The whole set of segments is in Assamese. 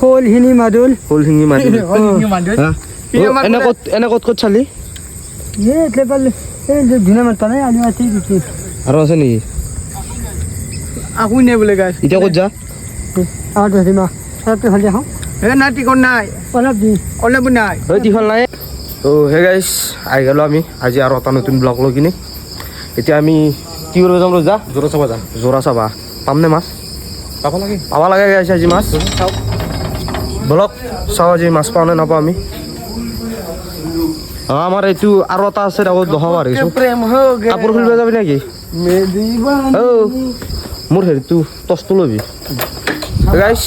শোল শিঙি মাদুল এনে ক'ত চালি ধুনীয়া মাতা নাই আনি মাতি দিছে আৰু আছে নেকি আকৌ নে বোলে গাইছ এতিয়া ক'ত যা আৰু ধৰিমা সবটো খালি আহোঁ নাই টিকট নাই অলপ নাই টিখন নাই তো হে গাইছ আহি গ'লোঁ আমি আজি আৰু এটা নতুন ব্লগ লৈ কিনে এতিয়া আমি কি কৰিব যাম যা জোৰা চাবা পামনে মাছ পাব লাগে গাইছ আজি মাছ বলক চাওঁ আজি মাছ পাওঁ নে নাপাওঁ আমি আমাৰ এইটো আৰু এটা আছে আকৌ দেখাব পাৰিছোঁ কাপোৰ খুলিব যাবি নেকি মোৰ হেৰিটো টচটো ল'বি গাইছ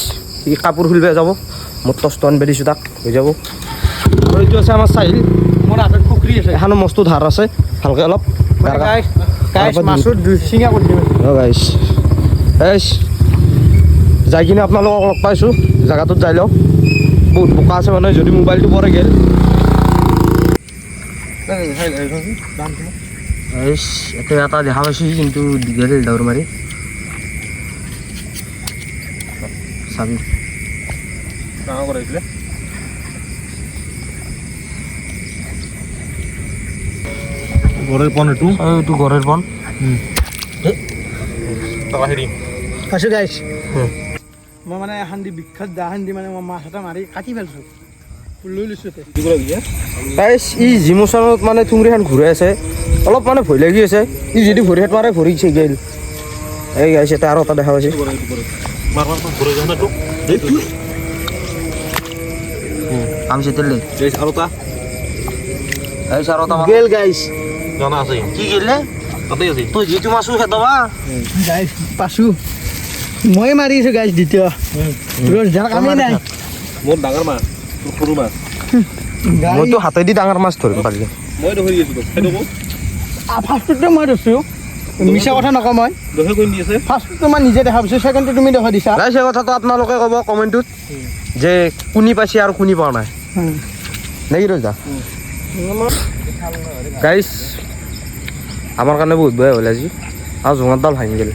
ই কাপোৰ খুলিব যাব মোৰ টচটো আনিব দিছোঁ তাক হৈ যাব আৰু এইটো আছে আমাৰ চাহিল মোৰ হাতত পুখুৰী আছে এখানো মস্ত ধাৰ আছে ভালকৈ অলপ যাই কিনে আপোনালোকক লগ পাইছোঁ জেগাটোত যাই লওক বহুত বোকা আছে মানে যদি মোবাইলটো পৰে গেল এতিয়া এটা দেখা পাইছোঁ কিন্তু দীঘল দৌৰ মাৰি চাবি ঘরের পন একটু এইটো ঘরের পন আছোঁ গাইছ মই মানে এখান্দি বিখ্যাত দা খান্দি মানে মই মাছ এটা মাৰি কাটি পেলাইছোঁ লৈ লৈছোঁ গাইছ ই জিমোচনত মানে থুংৰিখান ঘূৰাই আছে অলপ মানে ভয় লাগি আছে ই যদি ভৰি হাত মাৰে ভৰিছে গেল এই গাইছ এটা আৰু এটা দেখা পাইছে আমি সেতেল গেল গাইছ জানা আছে কি গেলে তাতেই আছে তই যিটো মাছো খেদবা গাইছ পাছোঁ মই মাৰিছোঁ গাইছ দ্বিতীয় ৰ'জ ধাৰ কামেই নাই মোৰ ডাঙৰ মাছ তোৰ সৰু মাছ মইতো হাতেদি ডাঙৰ মাছ ধৰিম পাৰিলে মই ধৰি আছোঁ খাই দিব ফাৰ্ষ্টটো মই ধৰিছোঁ মিছা কথা নকওঁ মই দহে কৈ দি আছে ফাৰ্ষ্টটো মই নিজে দেখা পাইছোঁ ছেকেণ্ডটো তুমি দেখা দিছা গাইছ এই কথাটো আপোনালোকে ক'ব কমেণ্টত যে কোনি পাইছে আৰু কোনি পোৱা নাই নেকি ৰজা গাইছ আমাৰ কাৰণে বহুত বেয়া হ'ল আজি আৰু জোঙাৰডাল ভাঙি গ'ল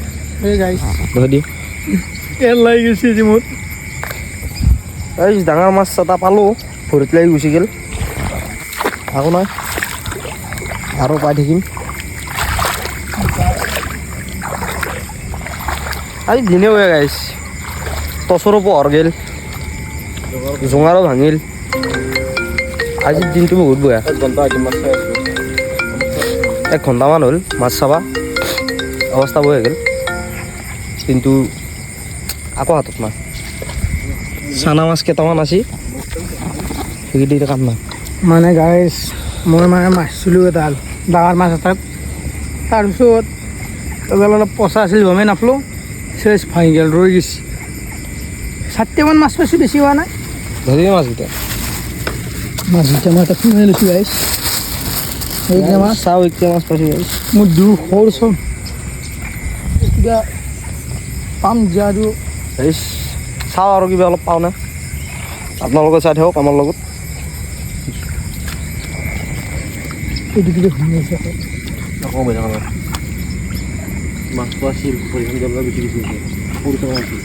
এই গাইছ ধৰি দি তেল লাগি গৈছে আজি মোৰ এই ডাঙৰ মাছ এটা পালোঁ ভৰিত লাগি গুচি গ'ল আকৌ নাই আৰু পাই থাকিম আজি দিনে হৈ গাইছ টচৰো পোহৰ গ'ল জোঙাৰো ভাঙিল আজিৰ দিনটো বহুত বেয়া 1 ঘণ্টামান হ'ল মাছ চাবা অৱস্থা বেয়া হৈ গ'ল কিন্তু আকৌ হাতত নাই চানা মাছ কেইটামান আছে সেইকেইটা কাম নাই মানে গাইছ মই মানে মাৰিছিলোঁ এডাল ডাঙৰ মাছ এটাত তাৰপিছত এডাল অলপ পচা আছিল গমেই নাপালোঁ চেচ ভাঙি গ'ল ৰৈ গৈছে 60টামান মাছ পাইছোঁ বেছি হোৱা নাই ধৰি মাছকেইটা মই এটা সোমাই লৈছোঁ গাইছ এইকেইটা মাছ চাওঁ এতিয়া মাছ পাইছোঁ গাইছ মোৰ দুখ সৰু চব কিবা পাম দিয়া আৰু গাইছ চাওঁ আৰু কিবা অলপ পাওঁ নে আপোনালোকে চাই থাকক আমাৰ লগত এইটো কিবা শুনি আছে নকওঁ বেয়া নহয় মাছটো আছিল পৰিধান জলবা বেছি বেছি পৰিধান আছিল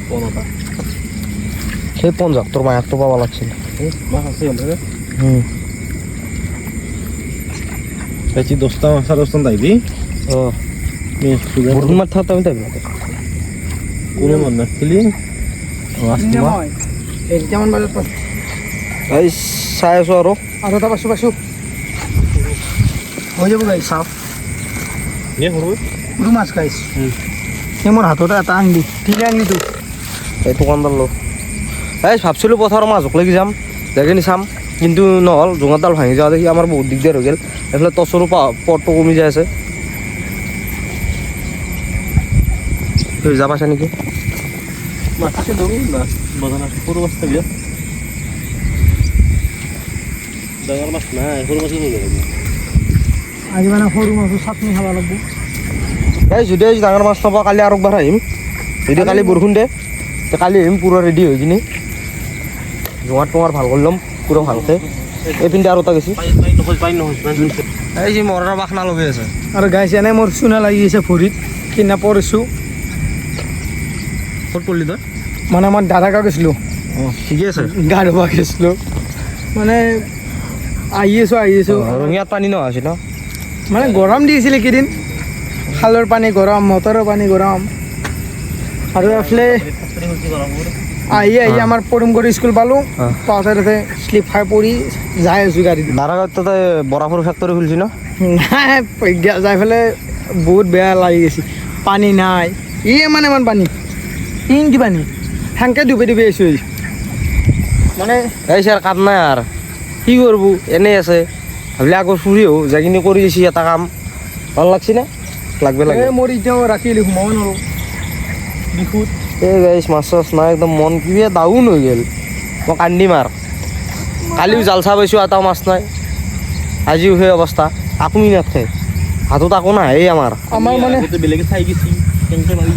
পনটা সেই পঞ্জাৱ তোৰ মায়াকটো পাব লাগিছিল মাছ আছে গম বেছি 10টা মাছ 10টা আহিবি অঁ বৰষুণ মাৰি থাকোঁতে আমি থাকিব কোনো মন নাছিলি একটামান বজাত পাইছোঁ এই চাই আছোঁ আৰু এটা পাইছোঁ হৈ যাব গাইছ চাওক নিয়ে সৰু সৰু মাছ গাইছ এই মোৰ হাততে এটা আনিলি ঠিক আনিলিতো এই দোকানদাৰ লো এই ভাবছিলোঁ পথাৰৰ মাজক লাগি যাম যাই কিনি চাম কিন্তু নহ'ল জোঙাৰডাল ভাঙি যোৱা দেখি আমাৰ বহুত দিগদাৰ হৈ গ'ল এইফালে টচৰো পথটো কমি যাই আছে যা পাইছা নেকি মাছকে ধৰো না বজানা সৰু মাছ থাকে ডাঙৰ মাছ নাই সৰু মাছ লৈ যাব আজি মানে সৰু মাছৰ চাটনি খাব লাগিব এই যদি আজি ডাঙৰ মাছ নাপাওঁ কালি আৰু একবাৰ আহিম যদি কালি বৰষুণ দে তে কালি আহিম পূৰা ৰেডি হৈ কিনি জোঙাৰ টোঙাৰ ভাল কৰি ল'ম পূৰা ভালকৈ এইপিনে আৰু এটা গৈছে এই যি মৰাৰ বাসনা লগাই আছে আৰু গাইছ এনে মোৰ চুনা লাগি আছে ভৰিত কিনা পৰিছোঁ ক'ত পৰিলি তই মানে মই দাদাকে গৈছিলোঁ ঠিকে আছে গা ধুব গৈছিলোঁ মানে আহি আছোঁ ৰঙিয়াত পানী নহয় আছে ন মানে গৰম দিছিলে কেইদিন খালৰ পানী গৰম মটৰৰ পানী গৰম আৰু এইফালে আহি আমাৰ পদুমগড় স্কুল পালোঁ পাওঁতে তাতে শ্লিপ খাই পৰি যাই আছোঁ গাড়ী দাৰাগাঁৱত তাতে বৰাফৰ ফেক্টৰী খুলিছে ন নাই যাই পেলাই বহুত বেয়া লাগি গৈছে পানী নাই ইমান পানী কি পানী সেনেকৈ ডুবি আহিছোঁ মানে এই ছাৰ কাম নাই আৰু কি কৰবো এনেই আছে ভাবিলে আকৌ ফুৰি আহোঁ যাই কিনি কৰি আছি এটা কাম ভাল লাগছি নে লাগবে লাগে মোৰ এতিয়াও ৰাতি সোমাব নোৱাৰোঁ বিহুত এই গাইছ মাছ চাছ নাই একদম মন কিবা ডাউন হৈ গ'ল মই কান্দিম আৰু কালিও জাল চাহ পাইছোঁ এটাও মাছ নাই আজিও সেই অৱস্থা আকো মিনাত খাই হাতত আকো নাই এই আমাৰ মানে বেলেগে চাই গৈছি কেনেকৈ মাৰি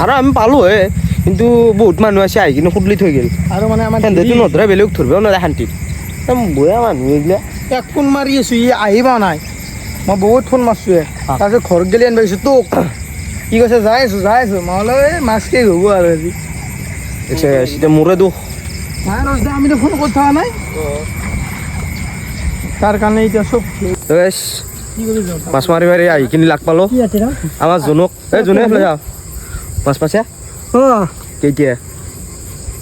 আৰু আমি পালোঁ হে কিন্তু বহুত মানুহ আছে আহি কিনে সুদলি থৈ গ'ল আৰু মানে আমাৰ সেহেঁতেতো নধৰে বেলেগ ধৰিবও নোৱাৰে শান্তিত একদম বয়া মানুহ এইগিলা এক ফোন মাৰি আছোঁ আহিবা নাই মই বহুত ফোন মাৰছোঁ তাৰপিছত ঘৰত গেলি আনিব গৈছোঁ তোক কি কৈছে যাই আছোঁ মই বোলো এই মাছকে হ'ব আৰু আজি এতিয়া মোৰে দুখ নাই ৰজদা আমিতো ফোন কৰি থকা নাই তাৰ কাৰণে এতিয়া চব তো গাইছ কি কৰি যাওঁ মাছ মাৰি মাৰি আহি কিনি লাগ পালোঁ কি আছে আমাৰ জোনক এই জোনে এইফালে যাওঁ মাছ পাইছা অঁ কেতিয়া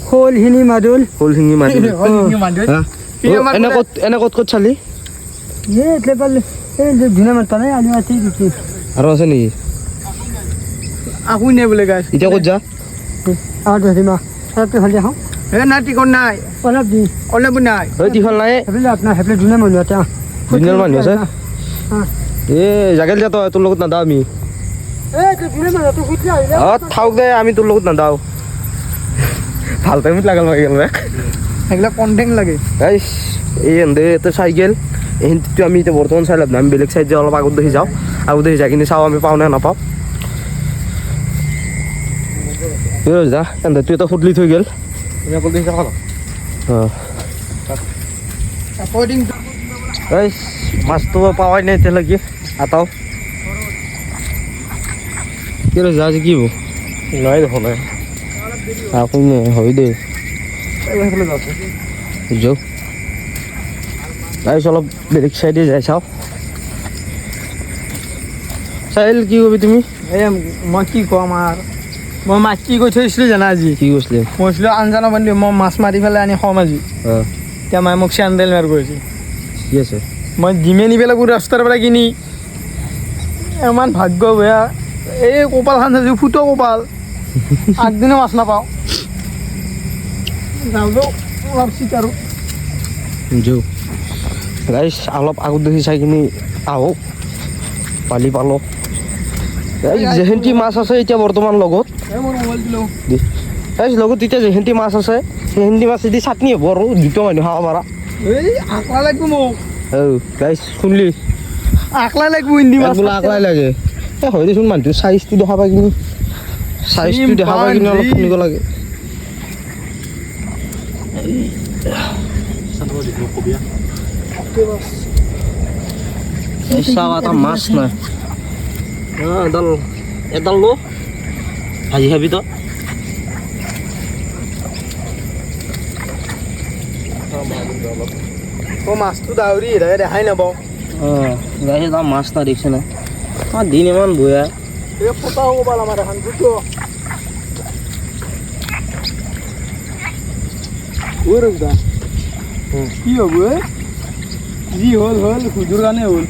শ'ল শিঙি মাদুল শ'ল শিঙি মাৰি এনে ক'ত চালি ধুনীয়া মাত নাই আনি মাতি দিছে আৰু আছে নেকি আকৌ নে বোলে গাছ এতিয়া ক'ত যা এই নাই টিকট নাই অলপ নাই ঐ টিফল নাই ধুনীয়া মানুহ এটা দুদিনৰ মানুহ আছে এই জাগেল যা তই তোৰ লগত নাযাওঁ আমি অঁ থাওক দে আমি তোৰ লগত নাযাওঁ ভাল টাইমত লাগাল মাৰি গ'ল সেইবিলাক কণ্টেং লাগে গাইছ এই এন্দে এটা চাইকেল এইখিনিতো আমি এতিয়া বৰ্তমান চাই লাভ নাই আমি বেলেগ চাইড যে অলপ আগত দেখি যাওঁ আগত দেখি যাই কিনি চাওঁ আমি পাওঁ নে নাপাওঁ যা এন্দে তুই এটা সুদলি থৈ গ'ল অঁ গাইছ মাছটো পাৱাই নাই এতিয়ালৈকে আটাও কি যা আজি কি হ'ব নাই দেখোন নাই আকৌ হয় দে যাওঁ গাইছ অলপ বেলেগ চাইডে যাই চাওঁ চাইল কি কবি তুমি এই মই কি ক'ম আৰু মই মাছ কি কৈ থৈছিলোঁ জানা আজি কি কৈছিলে মই কৈছিলোঁ আঞ্জানা বান্ধি মই মাছ মাৰি পেলাই আনি খাম আজি অঁ এতিয়া মায়ে মোক চেণ্ডেল মাৰ কৰিছে কি আছে মই ডিমে নি পেলাই গোটেই ৰাস্তাৰ পৰা কিনি ইমান ভাগ্য বেয়া এই কপালখন চাইছোঁ ফুটো কপাল আগদিনা মাছ নাপাওঁ যাওঁ অলপ চিট আৰু যাওঁ গাইছ অলপ আগত দেখি চাই কিনি আহোঁ পালি পালোঁ যেহেন্তি মাছ আছে এতিয়া বৰ্তমান লগত এই মোৰ মোবাইলটো লওঁ গাইছ লগত এতিয়া যেহেন্তি মাছ আছে সেইহেন্তি মাছ দি চাটনি হ'ব আৰু দুটা মানুহ খাব পাৰা এই আকলা লাগিব মোক গাইছ শুনলি আকলা লাগিব হিন্দী মাছ বোলে আকলাই লাগে এই হয় দেচোন মানুহটো চাইজটো দেখা পাই কিনি চাইজটো দেখা পাই কিনি অলপ শুনিব লাগে চাওঁ এটা মাছ নাই এডাল লো ভাজি খাবি তই মাছটো ডাউৰি দেখাই নাপাওঁ অঁ গাড়ী এটা মাছ নাই দেখিছে নাই আমাৰ দিন ইমান বয়া এই ফটা হ'ব পাল আমাৰ এখন দুটো কি হ'ব যি হ'ল সুধুৰ কাৰণে হ'ল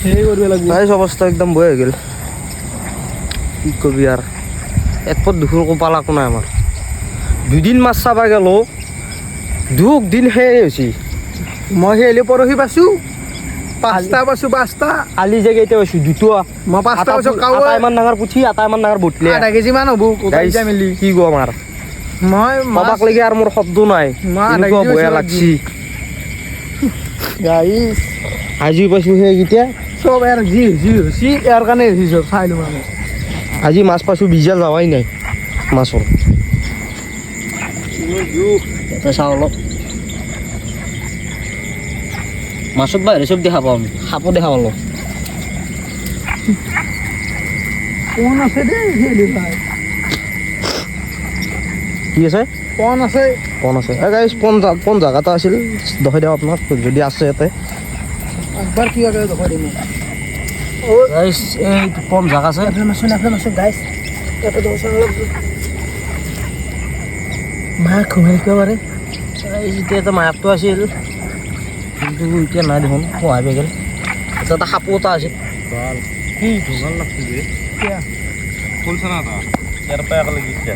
সেই কৰিব লাগিব গাইছ অৱস্থা একদম বয়া হৈ গ'ল কি কবি আৰু একপত দুখৰ কপাল একো নাই আমাৰ দুদিন মাছ চাবা গ'লো দিন সেই হৈছে মই সেই পৰহি পাইছোঁ পাঁচটা কালি যে কেইটা পাইছোঁ দুটা মই পাঁচটা পাইছোঁ আটা ইমান ডাঙৰ পুঠি আটা ইমান ডাঙৰ বটলি আধা কেজি মান হ'ব মিলি কি গো আমাৰ মই কবাক লাগি আৰু মোৰ শব্দ নাই এনেকুৱা বয়া লাগছি গাইছ আজি পাইছোঁ সেইকেইটা চব ইয়াৰ যি হৈছে ইয়াৰ কাৰণে হৈছে চব চাই লওঁ আমি আজি মাছ পাইছোঁ বিজা যাৱাই নাই মাছৰ এটা চাওঁ অলপ মাছত বাহিৰে চব দেখা পাওঁ আমি সাপো দেখা পালোঁ পন আছে দেই হেলি ভাই কি আছে পন আছে পন আছে গাইছ পন জাগাটা আছিল দেখাই দিওঁ আপোনাক যদি আছে ইয়াতে একবাৰ কি আগে দেখাই দিম গাইছ এই পন জাগা আছে নাফে মাছো গাইছ এটা দোষ অলপ মা খুমাই কিয় পাৰে এতিয়া এটা মায়াকটো আছিল কিন্তু এতিয়া নাই দেখোন সহায় পাই গ'ল এটা সাপো এটা আছিল কি ঢোঙাল লাগছিল রে কিয়া ফুলছে না তা ইয়াৰ পৰা একেলগে গিছে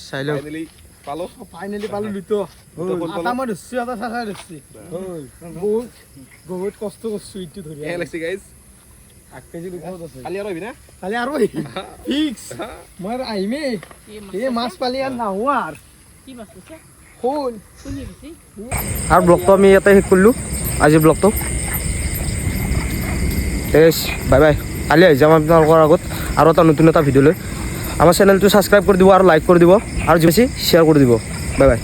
চাই লওক পালো ফাইনেলি পালো দুটো আটা মই ধরছি আটা চাচাই ধরছি বহুত বহুত কষ্ট করছো ইটো ধরি কেনে লাগছে গাইজ 8 কেজি উপৰত আছে কালি আৰু আহিবি না কালি আৰু ফিক্স মই আহিমে এই মাছ পালি আৰু নাহো আৰু কি মাছ আছে শোন শুনি গৈছি আৰু ব্লগটো আমি ইয়াতে শেষ কৰিলোঁ আজিৰ ব্লগটো বাই বাই কালি আহি যাম আপোনালোকৰ আগত আৰু এটা নতুন এটা ভিডিঅ' লৈ আমাৰ চেনেলটো ছাবস্ক্ৰাইব কৰি দিব আৰু লাইক কৰি দিব আৰু বেছি শ্বেয়াৰ কৰি দিব বাই বাই